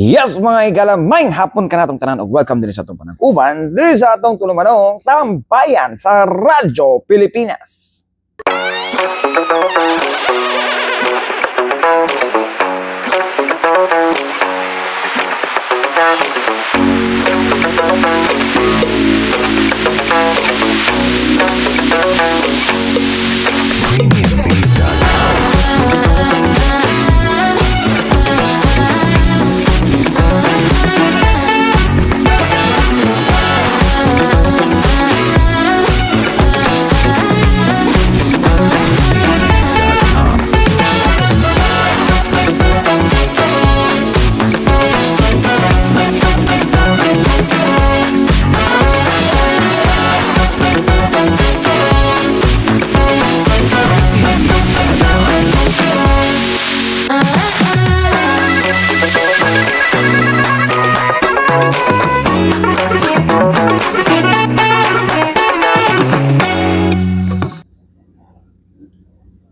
Yes mga igala, may hapon ka natong tanan og welcome din sa atong panag-uban diri sa atong tulumanong tambayan sa Radyo Pilipinas.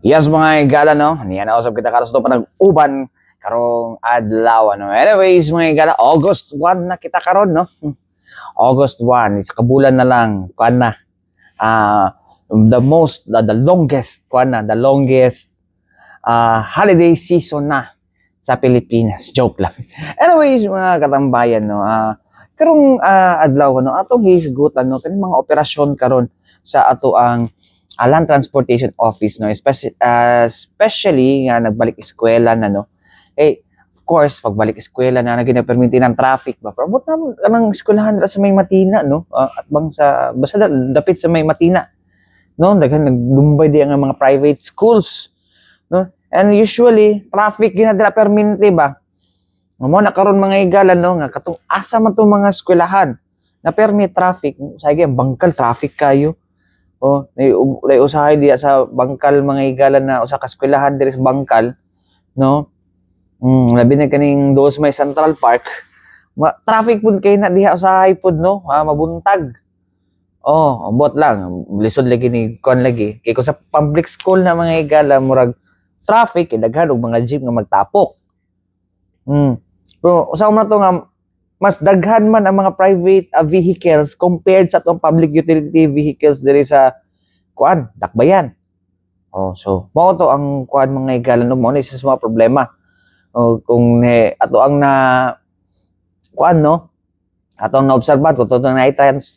Yes mga igala no, niya na usab kita karon sa panag-uban karong adlaw no. Anyways mga igala, August 1 na kita karon no. August 1, isa ka bulan na lang kuan na. The longest holiday season na sa Pilipinas. Joke lang. Anyways mga katambayan no, karong adlaw no atong hisgutan no kani mga operasyon karon sa ato ang Land Transportation Office no, especially nga nagbalik eskwela na no. Of course pagbalik eskwela na ginapermiti ng traffic ba, pero na kanang eskwelahan sa May Matina no, at bang sa basta dapit sa May Matina no, daghan nagdumbay di ang mga private schools no, and usually traffic ginadala perminti ba mo na karon mga igala no, nga katong asa man tong mga eskwelahan na permit traffic sige bangkal traffic kayo. Lay usahay diya sa bangkal mga igala na usa ka eskwelahan diri sa bangkal no. Labi na kaning dos may Central Park. Traffic pud kay na diha usahay pud no, mabuntag. Bot lang lisod lagi ni kon lagi kay ko sa public school na mga igala murag traffic kay daghan og mga jeep nga magtapok. Pero usa man to nga mas daghan man ang mga private vehicles compared sa atong public utility vehicles diri sa kuan dakbayan. So mao to ang kuan mga igala no, mao ni isa sa mga problema. Kung ato ang na kuan no, atong naobserbahan kung totoo na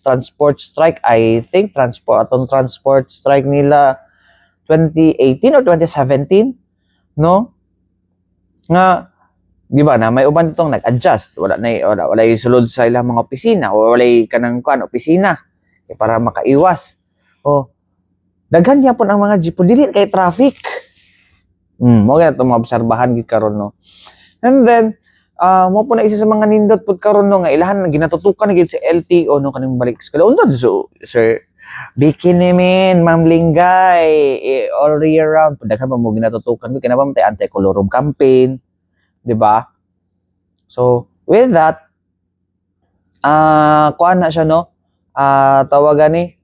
transport strike, I think atong transport strike nila 2018 or 2017 no, nga di ba na may uban ditong nag-adjust, wala sulod sa ilang mga opisina o wala kanang kuan opisina para makaiwas. Daghan gyapon ang mga jeep dili kay traffic. Mo gyud to maobserbahan gid karon no. And then mo po na isa sa mga nindot pud karon no nga ilahan ginatutukan gid sa LTO no kaning balik eskwela. Undod so sir bikini men Ma'am Linggay all year round pud daghan pa mo ginatutukan gid kinabang tay anti-colorum campaign. Diba? So, with that, kuan na siya, no? Tawagan ni,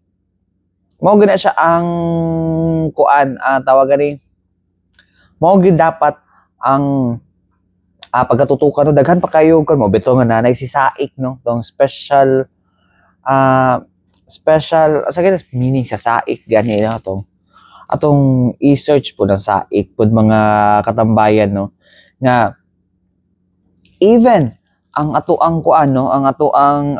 mao gina siya ang kuan, tawagan ni, mao gid dapat ang pagkatutukan, no? Daghan pa kayo, kung mo, bito nga nanay si Saik, no? Tong special, sa meaning sa Saik, gani, no? Atong i-search po ng Saik, po mga katambayan, no? Nga, even ang ato ang kuan no, ang ato ang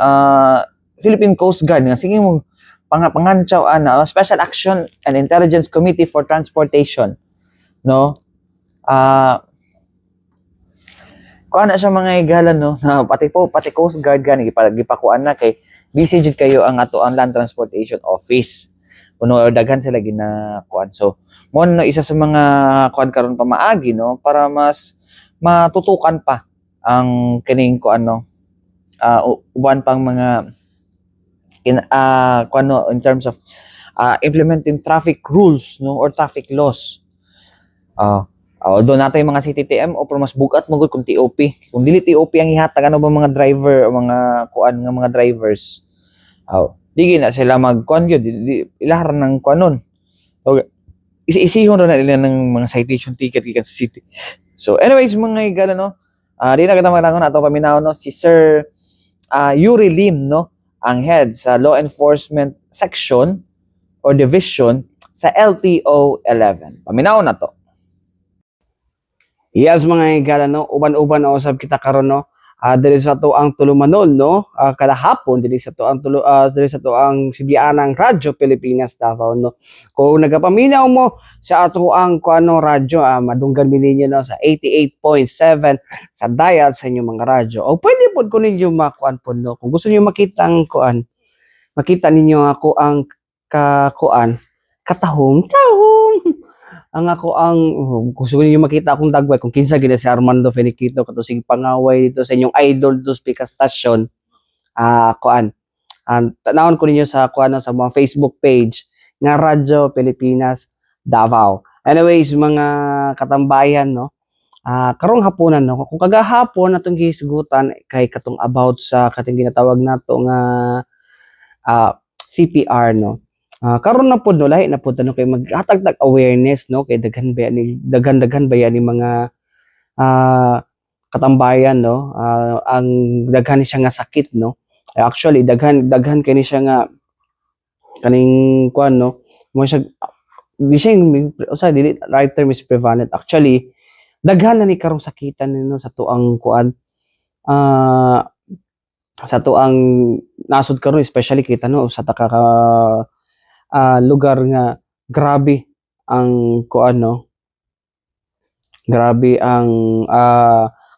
Philippine Coast Guard nga sige mo pangantsaw Special Action and Intelligence Committee for Transportation no, kuan na siya mga igala no, na pati Coast Guard gani gipakuan na kay busy jud kayo ang ato ang Land Transportation Office kuno daghan sila gina kuan. So mo no isa sa mga kuan karon pamaagi no, para mas matutukan pa ang kining kuan no, uban pang mga kuan no, in terms of implementing traffic rules no or traffic laws. Although natay mga CTTM o pero mas bugat mo gud kung TOP. Kung dili TOP ang ihatag ano ba mga driver o mga kuan nga mga drivers. Dili na sila magkuan gyud ilahar ng kuanon. Isi-isihon na nila ng mga citation ticket gikan sa city. So anyways mga igala no, Di na kita maglangon ato paminaw no si Sir Yuri Lim no, ang head sa Law Enforcement Section or Division sa LTO 11. Paminaw na to. Yes mga higala no, uban-uban na usab kita karon no. Diri sa to ang tulumanon no, kada hapon diri sa to ang diri sa to ang sibianang Radyo Pilipinas Davao no. Kung nagapaminaw mo sa ato ang kuano radyo, madunggan mi ninyo no sa 88.7 sa dial sa inyong mga radyo. O pwede pod ko ninyo makuan pod no. Kung gusto niyo makita ang kuan, makita ninyo ako ang kakuan katahong ang ako ang gusto niyo makita akong dagway kung kinsa gid si Armando Feniquito kato sig pangaway dito sa inyong idol dito sa Pika Station. Kuan tanawon ko ninyo sa kuan sa mga Facebook page nga Radyo Pilipinas Davao. Anyways mga katambayan no, karong hapunan no, kung kagahapon atong gisgutan kay katong about sa kating ginatawag nato nga CPR no. Karon na pod no, lahi na pod no kay maghatag awareness no, kay daghan ba yan ni mga katambayan no, ang daghan ni siya nga sakit no. Actually daghan kay ni siya nga kaning kuan no, mo siya di siya usa dili right term is prevalent. Actually daghan na ni karong sakitan no sa tuang kuan sa tuang nasod karon, especially kita no sa taka lugar nga grabe ang kuan no, grabe ang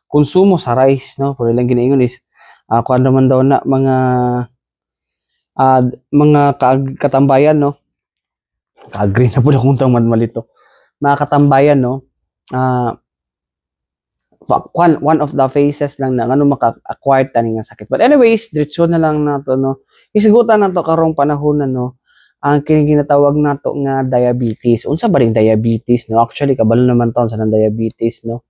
konsumo sa rice no. Pero lang ginaingon is kuan naman daw na mga katambayan no, agree na po akong tawag malito, mga katambayan no, one of the phases lang na ano maka-acquire tani nga sakit. But anyways, diretso na lang nato no, isigutan nato karong panahon no, ang ginatawag nato nga diabetes. Unsa ba ring diabetes no? Actually kabalo naman taon sa nang diabetes no.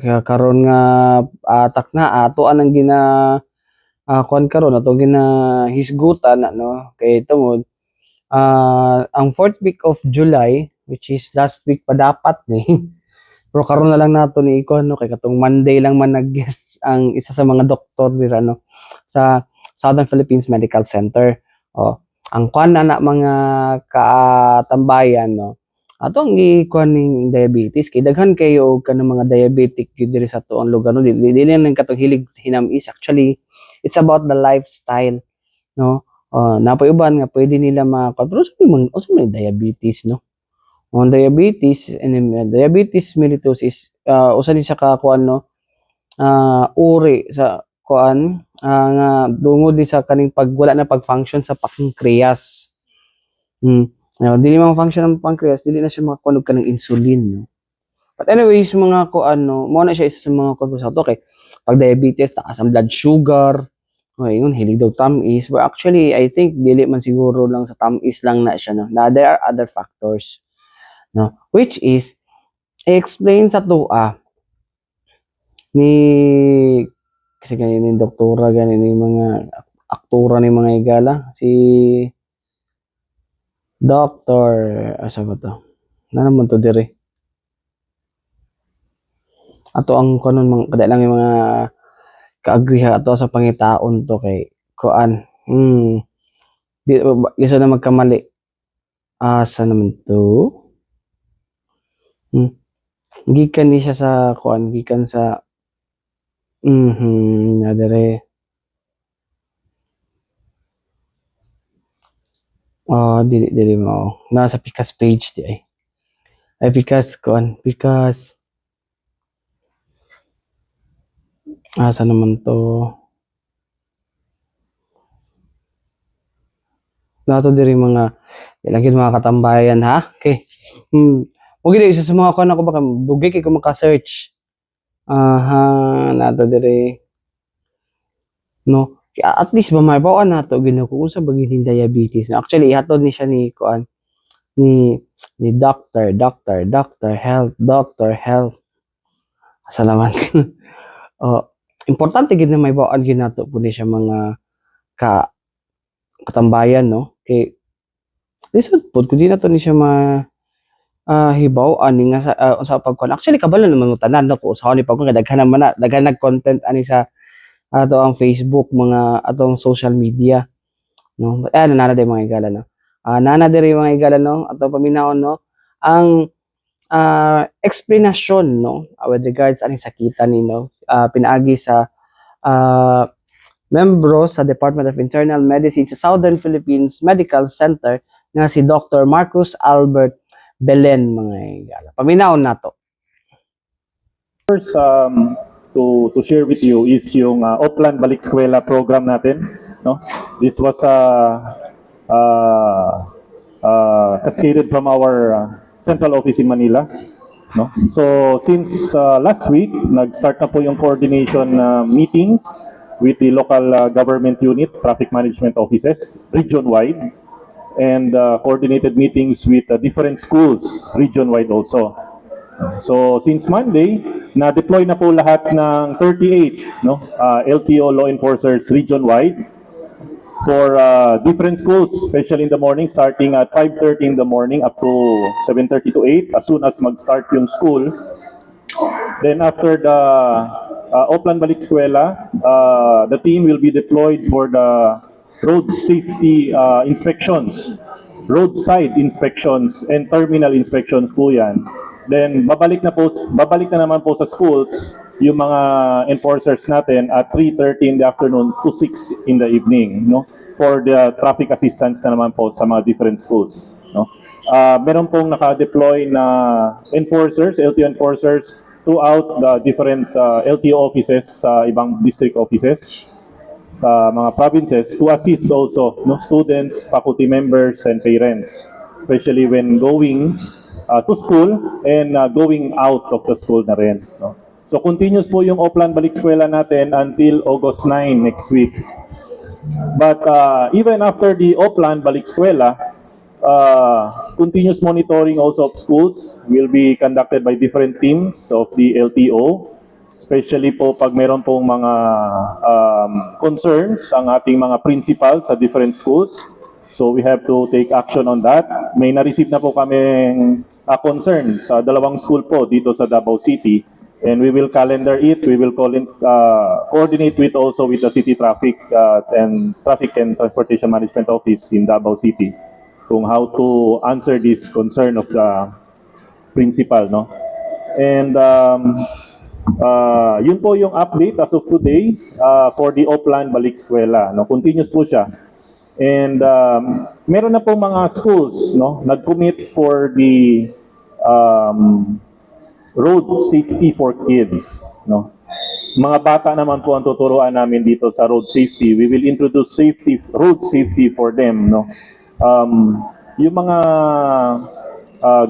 Karon nga atak na ato anang kuan karon ato ginahisgutan no, kay tungod ang 4th week of July, which is last week pa dapat ni. Pero karon na lang nato ni ikon no, kay katong Monday lang man nag-guest ang isa sa mga doktor dira no sa Southern Philippines Medical Center. Ang kuan na mga katambayan no, atong ikuan ning diabetes kay daghan kayo og kanang mga diabetic diri sa tuong lugar no, dili lang katong hilig hinamis. Actually it's about the lifestyle no. Napoy uban nga pwede nila pero sa may diabetes no. On diabetes and diabetes mellitus usa ni siya ka kuan no, uri sa kuan nga dungod ni sa kaning wala na pag-function sa pancreas. Dili man function ang pancreas, dili na siya makakunog ka ng insulin no. But anyways mga kuan no, mo na siya isa sa mga kuan sa to kay pag diabetes taas ang blood sugar. Yun hilig daw tamis, but actually I think dili man siguro lang sa tamis lang na siya no. There are other factors no, which is explain sa tuwa ni kasi ganyan yung doktora, ganyan yung mga aktora ni mga igala. Si Doctor, asa ba to? Na naman to dire. Ato ang kanon mga kada lang yung mga kaagriha ato sa pangitaon to kay kuan. Di isa na magkamali. Asa naman to? Gikan ni siya sa kuan, gikan sa nadere. Dili mo. Nasa Pikas page di ay. Ay Pikas kuan, Pikas. Asa naman to? Nato diri mga ilagid mga katambayan ha. Okay. Gid isa sa mga kuan ako baka dugay kay ko maka-search. Nato diri no, at least ba mabawaan nato gino kung sa bagay diabetes. Actually ihatod ni siya ni kuan ni doctor health asa naman. Importante gid na may bawaan gid nato pud siya mga katambayan no, kay lisod pud kun di nato ni siya hibaw ani nga sa usa pagkuan. Actually kabalo naman mo tanan no ko usahaw ni pagkuan daghan naman na daghan nag-content ani sa ato ang Facebook, mga atong social media, no. Nana day mga igala no. Nana diri mga igala no ato paminawon no ang explanation no with regards ani sakitan ni no pinaagi sa ah, membro sa Department of Internal Medicine sa Southern Philippines Medical Center nga si Dr. Marcus Albert Belen mga igala. Paminawon nato. First, to share with you is yung Oplan Balik Eskwela program natin. No? This was cascaded from our central office in Manila. No? So since last week, nag-start na po yung coordination meetings with the local government unit, traffic management offices, region-wide, and coordinated meetings with different schools, region-wide also. So since Monday, na-deploy na po lahat ng 38 no, LTO law enforcers region-wide for different schools, especially in the morning, starting at 5:30 in the morning up to 7:30 to 8 as soon as mag-start yung school. Then after the Oplan Balik Eskwela, the team will be deployed for the road safety inspections, roadside inspections, and terminal inspections po yan. Then babalik na naman po sa schools yung mga enforcers natin at 3:30 in the afternoon to 6 in the evening, no? For the traffic assistance na naman po sa mga different schools, no? Meron pong naka-deploy na enforcers, LTO enforcers throughout the different LTO offices sa ibang district offices sa mga provinces to assist also no students, faculty members, and parents, especially when going to school and going out of the school na rin. No? So continuous po yung Oplan Balik Eskwela natin until August 9 next week. But even after the Oplan Balik Eskwela, continuous monitoring also of schools will be conducted by different teams of the LTO, especially po pag meron pong mga concerns ang ating mga principals sa different schools. So we have to take action on that. May na-receive na po kaming concern sa dalawang school po dito sa Davao City, and we will calendar it. We will coordinate with also with the City Traffic and Transportation Management Office in Davao City kung how to answer this concern of the principal, no? And yun po yung update as of today for the Oplan Balik Eskwela, no? Continuous po siya. And meron na po mga schools no nag-commit for the road safety for kids, no. Mga bata naman po ang tuturuan namin dito sa road safety. We will introduce road safety for them, no. Yung mga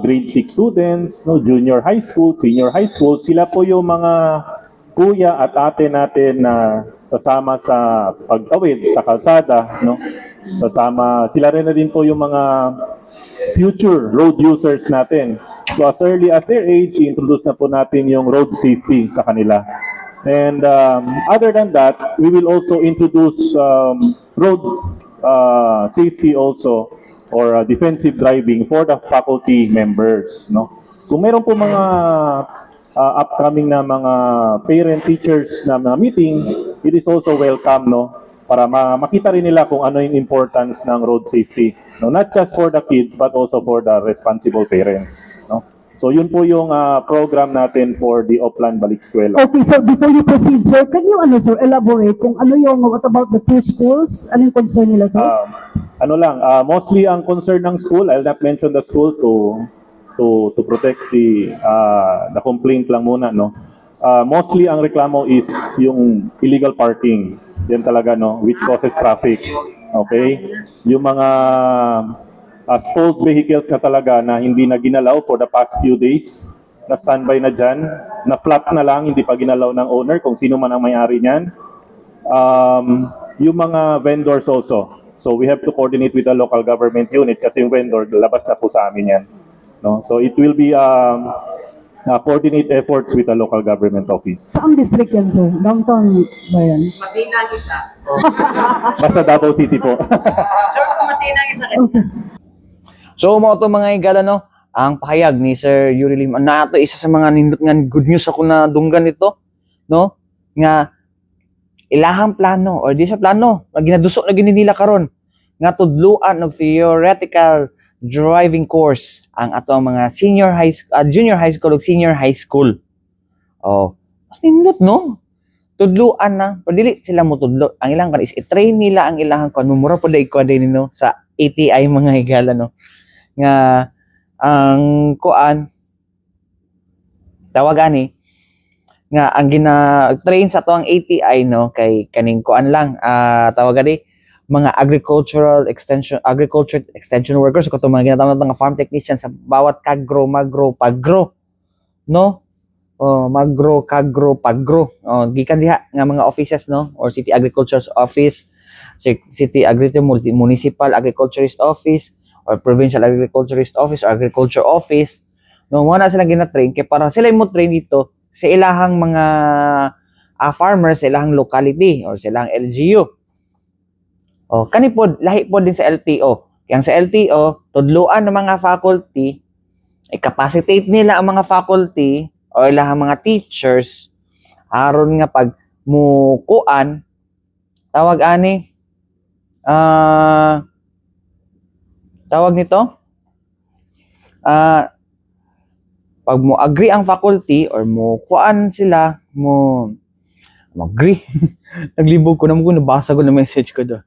grade 6 students, no, junior high school, senior high school, sila po yung mga kuya at ate natin na sasama sa pagtawid sa kalsada, no. Sasama sila rin na din po yung mga future road users natin. So as early as their age, introduce na po natin yung road safety sa kanila. And other than that, we will also introduce road safety also or defensive driving for the faculty members, no. Kung meron po mga upcoming na mga parent teachers na mga meeting, it is also welcome, no, para makita rin nila kung ano yung importance ng road safety, no, not just for the kids but also for the responsible parents, no. So yun po yung program natin for the Oplan Balik Eskwela. Okay, so before you proceed, sir, can you elaborate kung ano yung, what about the two schools? Ano yung concern nila, sir? Mostly ang concern ng school, I'll not mention the school to protect the complaint lang muna, no. Mostly ang reklamo is yung illegal parking. Yan talaga, no, which causes traffic. Okay? Yung mga stalled vehicles na talaga na hindi na ginalaw for the past few days, na standby na dyan, na flat na lang, hindi pa ginalaw ng owner, kung sino man ang may-ari niyan. Yung mga vendors also. So we have to coordinate with the local government unit kasi yung vendor, labas na po sa amin yan. No? So it will be coordinate efforts with the local government office. Saan district yan, sir? Downtown ba yan? Matinang isa. Basta Davao City po. Sure, kung matinang isa. Okay. So mo to mga igala no, ang pahayag ni Sir Yuri Lim na ato isa sa mga nindot nga good news ako na dunggan nito, no? Nga ilahang plano or di sa plano, ginadusok na gini nila karon nga tudluan og theoretical driving course ang ato mga junior high school ug senior high school. Oh, mas nindot no? Tudluan na, pero dili sila mo tudlo. Ang ilang kan is i-train nila ang ilang kan mura po dai ko din no sa ATI mga higala no. Nga ang kuan tawag ani nga ang gina-train sa to ang ATI no kay kaning kuan lang tawag ani mga agriculture extension workers ko mga ginatawag nga farm technicians sa bawat kagro magro pagro no magro kagro pagro gikan diha nga mga offices no or city agriculture's office city municipal agriculturist office or provincial agriculturist office or agriculture office no wala sila gina-train kay para sila mo train dito sa ilahang mga farmers sa ilahang locality or sa ilahang LGU. O kani pod lahi pod din sa LTO. Yang sa LTO tudluan ng mga faculty i-capacitate nila ang mga faculty o ilahang mga teachers aron nga pag mukuan tawag ani tawag nito pag mo agree ang faculty or mo kuan sila mo agree naglibog ko na mo nabasa ko na message ko do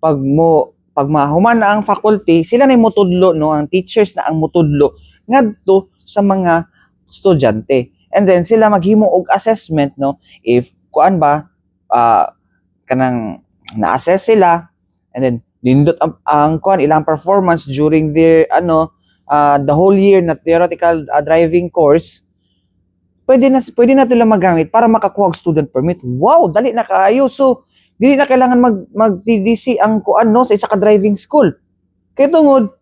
pag mahuman na ang faculty sila na motudlo no ang teachers na ang motudlo ngadto sa mga estudyante and then sila maghimo og assessment no if kuan ba kanang na-assess sila and then nindot ang kuan ilang performance during their the whole year na theoretical driving course pwede na tila magamit para makakuha og student permit. Wow, dali na kaayo. So dili na kailangan mag TDC ang kuan no sa isa ka driving school. Kay tungod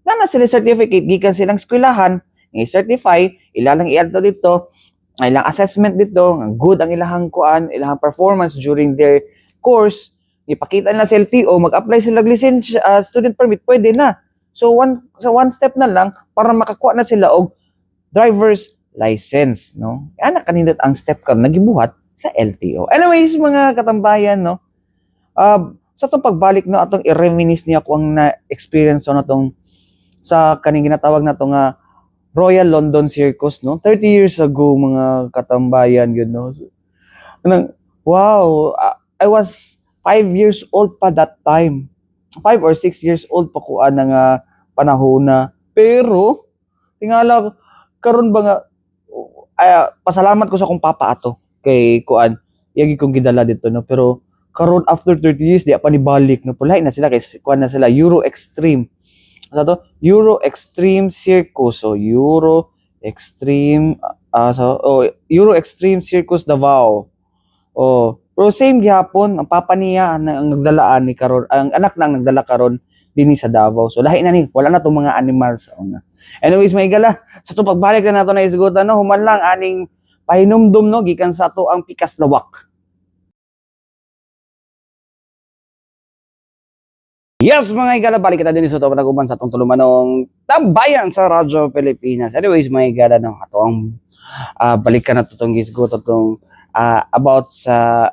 na sila certificate gikan silang eskwelahan i-certify ilalang i-add dito ilang assessment dito good ang ilahang kuan ilahang performance during their course ipakita nila sa LTO, mag-apply sila lisensya, student permit, pwede na. So one step na lang para makakuha na sila og driver's license, no? Ana kanindot ang step karon nagibuhat sa LTO. Anyways, mga katambayan, no? Sa tong pagbalik no atong i-reminisce niya ko ang na-experience na tong sa kaning ginatawag na to nga Royal London Circus, no? 30 years ago, mga katambayan, yun, no? So, wow, I was 5 years old pa that time. 5 or 6 years old pa ko nga panahon na. Pero, tingala, karon ba nga, pasalamat ko sa akong papa ato. Kay kuan, yagi kong gidala dito, no? Pero, karon after 30 years, di pa ni balik, no? Pulay na sila, kay kuan na sila, Euro Extreme. Ano to? Euro Extreme Circus. So, Euro Extreme, Euro Extreme Circus Davao. Pero same gihapon ang papa niya ang nagdalaan ni karon ang anak lang nagdala karon dinhi sa Davao. So lahi na ni wala na tong mga animals sa una. Anyways, may gala sa tong pagbalik na nato na isgutan no human lang aning pahinumdum no gikan sa ato ang pikas lawak. Yes, mga igala, balik kita din sa ito panaguban sa itong tulumanong tambayan sa Radyo Pilipinas. Anyways, mga igala, no, ato ang balikan na itong gisgot itong about sa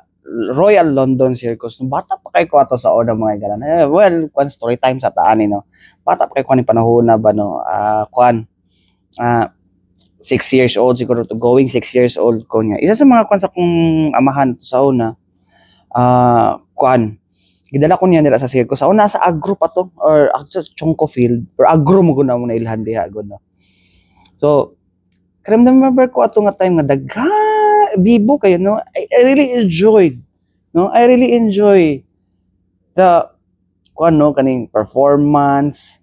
Royal London Circus. Bata pa kay ko ato sa una mga igala. Well, kwan story time sa taan no. Bata pa kay ko ni panahon na ba no. 6 years old siguro to going 6 years old ko niya. Isa sa mga kwan sa kong amahan sa una gidala ko niya nila sa circus. Sa una sa agro pa to or sa Chongko Field or agro mo guna mo na ilhan diha gud no. So remember ko ato nga time nga dagha bibo kayo no. I really enjoyed no. I really enjoy the kaning performance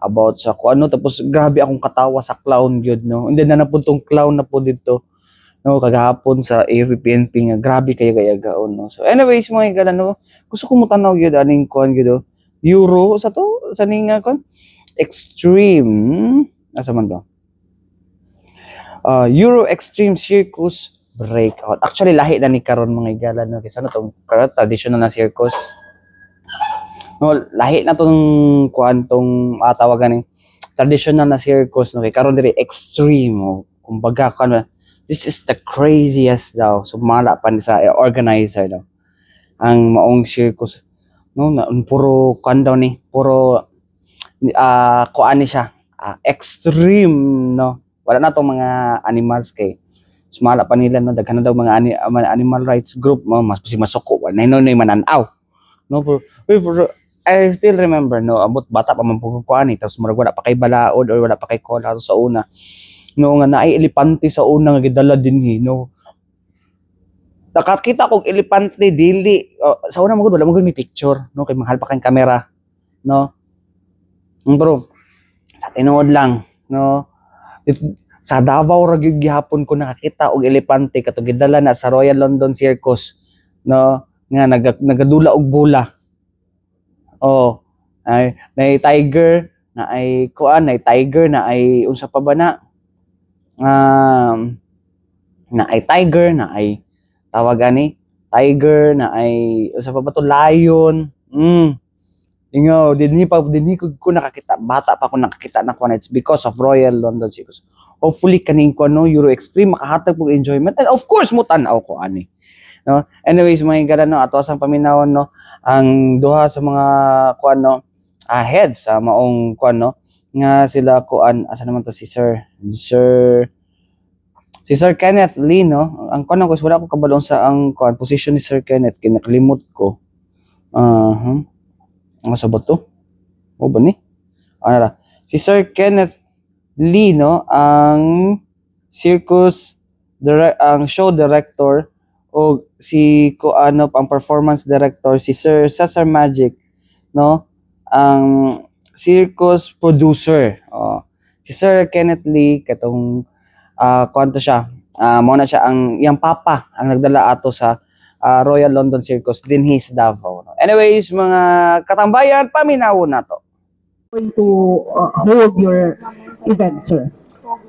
about sa tapos grabe akong katawa sa clown gyud no. And then napuntong clown na po dito no kagahapon sa AFP-PNP nga grabe kayo gaon no. So anyways mga igala no gusto ko mo tanaw gyud aning gyud Euro sa to sa ning extreme asa man to Euro Extreme Circus Breakout. Actually lahi na ni karon mga igala no kasi ano tong traditional na circus. No, lahi na tong tong tawagan ni traditional na circus no kay karon diri extreme o kumbaga kan this is the craziest daw sumala pa ni sa organizer daw ang maong circus no na puro kan daw ni puro kuan ni siya extreme no wala na tong mga animals kay sumala pa nila no daghan na daw mga animal rights group mas masuko wala na noy mananaw no pero I still remember no abot bata pa man pug kuan tapos murag wala pa kay balaod or wala pa kay kola sa una no nga naay elepante sa una nga gidala dinhi no nakakita kog elepante dili sa una magud wala magud may picture no kay mahal pa kay kamera no bro sa tinuod lang no sa Davao ra gyud gihapon ko nakakita og elepante katong gidala na sa Royal London Circus no nga nagadula og bola ay tiger na ay kuan ay tiger na ay unsa pa ba na ay tiger na ay tawag ani tiger na ay unsa pa ba to lion ingaw dinhi ko nakakita bata pa ko nakakita na kuan it's because of Royal London Circus hopefully kaning kuan no Euro Extreme makahatag og enjoyment and of course mo tan-aw ko ani no anyways mga igala no ato asang paminawon no ang duha sa mga kuan no ahead sa maong kuan no nga sila kuan asa naman to si Sir Kenneth Lee no ang kuan ko wala ko kabalon sa ang kuan position ni Sir Kenneth kinakalimot ko ang sabot to o ba ni ano ra si Sir Kenneth Lee no ang ang show director o si kuano ang performance director si Sir Cesar Magic no ang circus producer si Sir Kenneth Lee katong kuanto siya mo na siya ang iyang papa ang nagdala ato sa Royal London Circus dinhi sa Davao no? Anyways mga katambayan paminawon nato Going to hold your event, sir?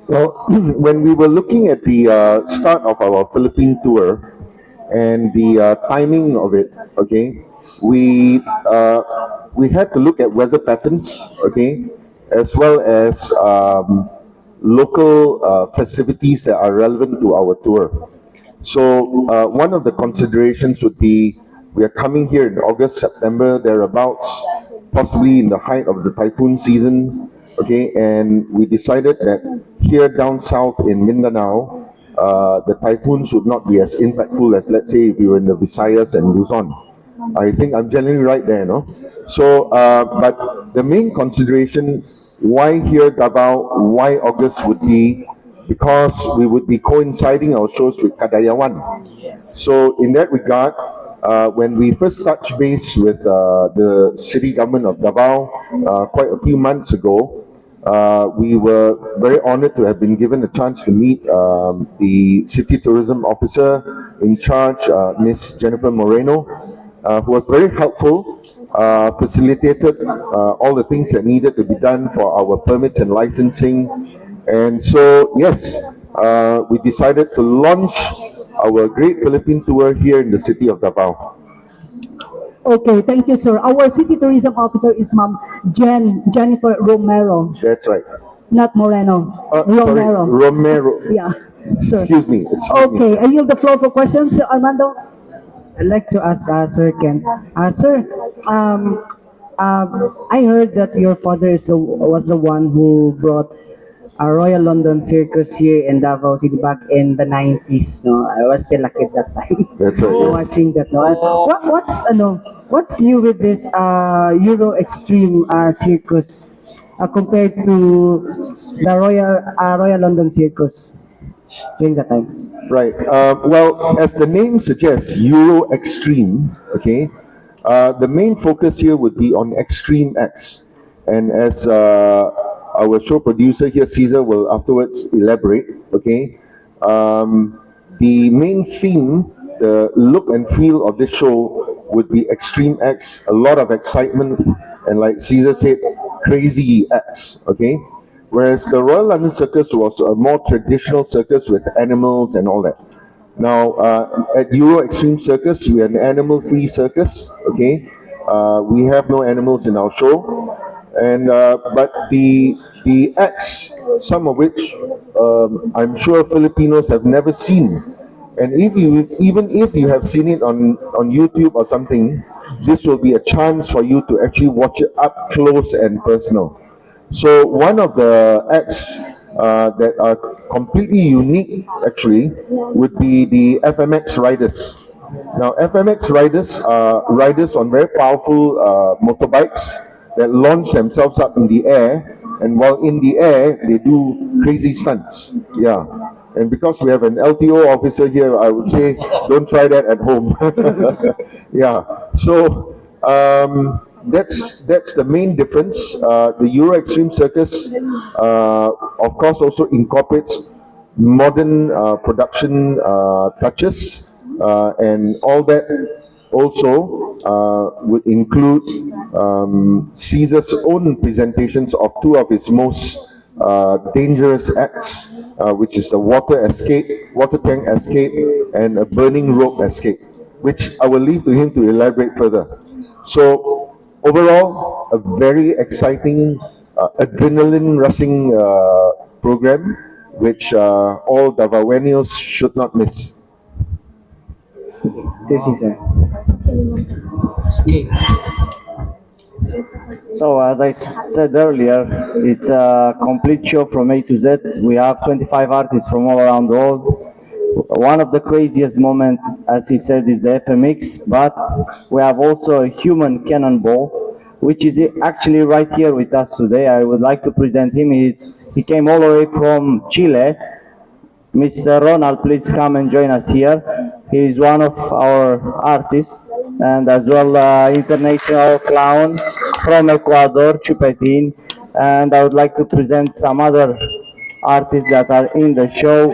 Well, when we were looking at the start of our Philippine tour and the timing of it, okay, we had to look at weather patterns, okay, as well as local festivities that are relevant to our tour. So one of the considerations would be we are coming here in August, September, thereabouts, possibly in the height of the typhoon season, okay, and we decided that here down south in Mindanao, the typhoons would not be as impactful as, let's say, if we were in the Visayas and Luzon. I think I'm generally right there, no? So, but the main consideration, why here Davao, why August would be, because we would be coinciding our shows with Kadayawan. So, in that regard, when we first touched base with the city government of Davao quite a few months ago, we were very honored to have been given a chance to meet the city tourism officer in charge, Miss Jennifer Moreno, who was very helpful, facilitated all the things that needed to be done for our permits and licensing. And so, yes, we decided to launch our Great Philippine Tour here in the city of Davao. Okay, thank you, sir. Our city tourism officer is Ma'am Jennifer Romero, That's right. not Moreno. Sorry, Romero. Romero. Yeah, sir. Excuse me. Okay, I yield the floor for questions, Sir Armando. I'd like to ask Sir Ken. Sir, I heard that your father was the one who brought a Royal London Circus here in Davao City back in the 90s. No, I was still a kid that time. That's right. Yes. Watching that. No, what's new with this Euro Extreme Circus compared to the Royal London Circus during that time? Right. Well, as the name suggests, Euro Extreme, okay, the main focus here would be on Extreme X. And as our show producer here, Caesar, will afterwards elaborate, okay, the main theme, the look and feel of this show would be Extreme X, a lot of excitement, and like Caesar said, crazy X, okay? Whereas the Royal London Circus was a more traditional circus with animals and all that. Now, at Euro Extreme Circus, we are an animal-free circus, okay? We have no animals in our show. And but the acts, some of which I'm sure Filipinos have never seen, and even if you have seen it on YouTube or something, this will be a chance for you to actually watch it up close and personal. So one of the acts that are completely unique actually would be the FMX riders. Now FMX riders are riders on very powerful motorbikes that launch themselves up in the air, and while in the air they do crazy stunts. Yeah. And because we have an LTO officer here, I would say don't try that at home. Yeah. So that's the main difference. The Euro Extreme Circus, of course, also incorporates modern production touches, and all that also would include Caesar's own presentations of two of his most dangerous acts, which is the water tank escape, and a burning rope escape, which I will leave to him to elaborate further. So overall, a very exciting, adrenaline rushing program, which all Davaoenos should not miss. Seriously, sir. So, as I said earlier, it's a complete show from A to Z. We have 25 artists from all around the world. One of the craziest moments, as he said, is the FMX, but we have also a human cannonball, which is actually right here with us today. I would like to present him. He came all the way from Chile. Mr. Ronald, please come and join us here. He is one of our artists, and as well international clown from Ecuador, Chupetin. And I would like to present some other artists that are in the show.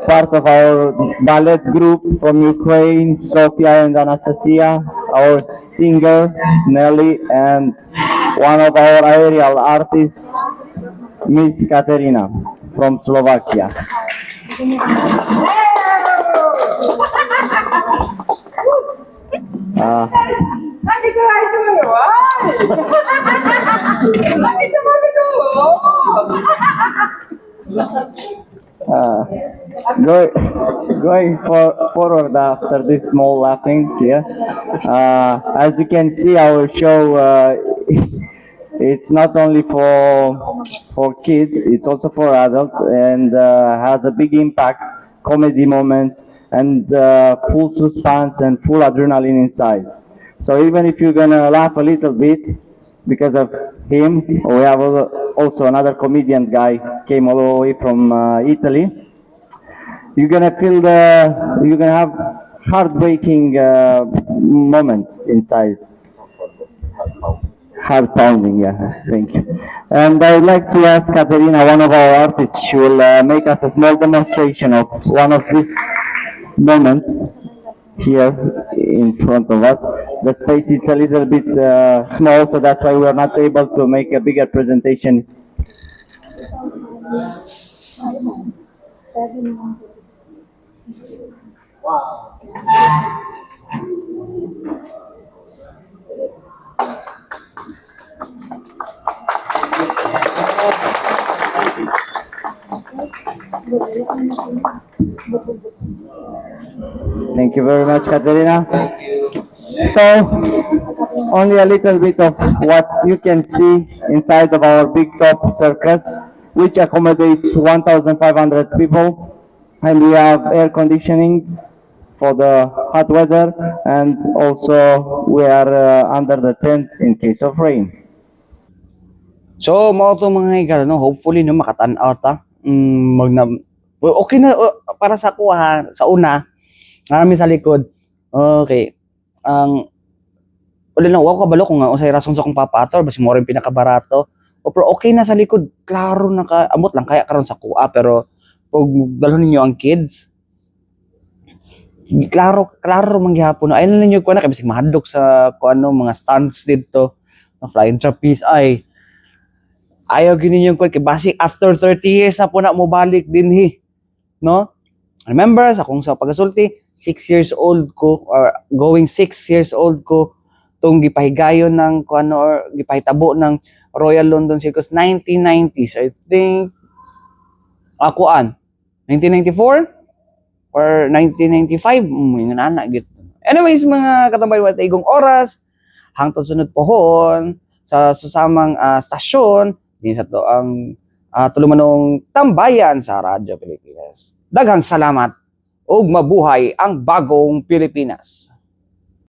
Part of our ballet group from Ukraine, Sofia and Anastasia, our singer Nelly, and one of our aerial artists, Miss Katerina from Slovakia. Going forward after this small laughing here, as you can see, our show it's not only for kids, it's also for adults, and has a big impact, comedy moments, and full suspense and full adrenaline inside. So even if you're gonna laugh a little bit because of him, we have also another comedian guy came all the way from Italy. You're gonna you're gonna have heartbreaking moments inside. Heart pounding, yeah, thank you. And I would like to ask Katerina, one of our artists, she will make us a small demonstration of one of these moments here in front of us. The space is a little bit small, so that's why we are not able to make a bigger presentation. Thank you very much, Katerina. So, only a little bit of what you can see inside of our Big Top Circus, which accommodates 1,500 people, and we have air conditioning for the hot weather, and also we are under the tent in case of rain. So, mga to mga higal, no? Hopefully, no, makatanaw ta. Well, okay na, para sa ako, ha, sa una, marami sa likod. Okay. Wala lang, wako kabalo kung usay rason sa kong papator, basi mo rin pinakabarato. Pero okay na sa likod, klaro na ka, amot lang, kaya karon sa kuha, pero pag dalhin ninyo ang kids, klaro manggihapon. Ayun lang ninyo ko na, kaya bisig mahadlok sa mga stunts dito, na flying trapeze, ayaw gini yung kay basi after 30 years na po na mo balik din no Remember, sa kung sa pagasulti, 6 years old ko, or going 6 years old ko, itong gipahigayon ng, kung ano, or gipahitabo ng Royal London Circus 1990s. I think, akuan, 1994 or 1995, yung nana, git. Anyways, mga katambay, wala tayong oras, hangtod sunod pohon, sa susamang stasyon, din sa to ang tulumanong tambayan sa Radyo Pilipinas. Daghang salamat ug mabuhay ang bagong Pilipinas.